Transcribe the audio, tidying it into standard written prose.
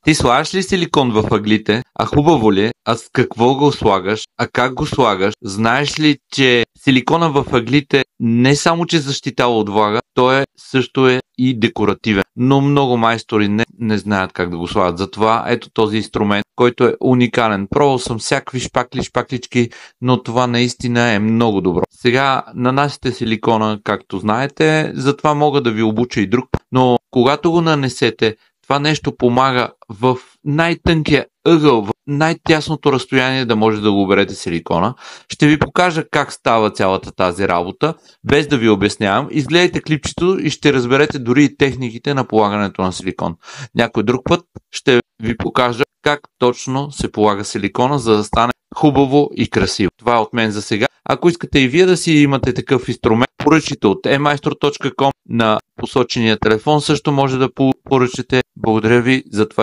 Ти слагаш ли силикон в ъглите, а хубаво ли е, а с какво го слагаш, а как го слагаш? Знаеш ли, че силикона в ъглите не само, че защитава от влага, той също е и декоративен. Но много майстори не знаят как да го слагат. Затова ето този инструмент, който е уникален. Пробвал съм всякакви шпаклички, но това наистина е много добро. Сега нанасяте силикона, както знаете, затова мога да ви обуча и друг, но когато го нанесете, това нещо помага в най-тънкия ъгъл, в най-тясното разстояние да може да го оберете силикона. Ще ви покажа как става цялата тази работа, без да ви обяснявам. Изгледайте клипчето и ще разберете дори и техниките на полагането на силикон. Някой друг път ще ви покажа как точно се полага силикона, за да стане хубаво и красиво. Това е от мен за сега. Ако искате и вие да си имате такъв инструмент, поръчайте от emaestro.com на посочения телефон. Също може да поръчате. Благодаря ви за това.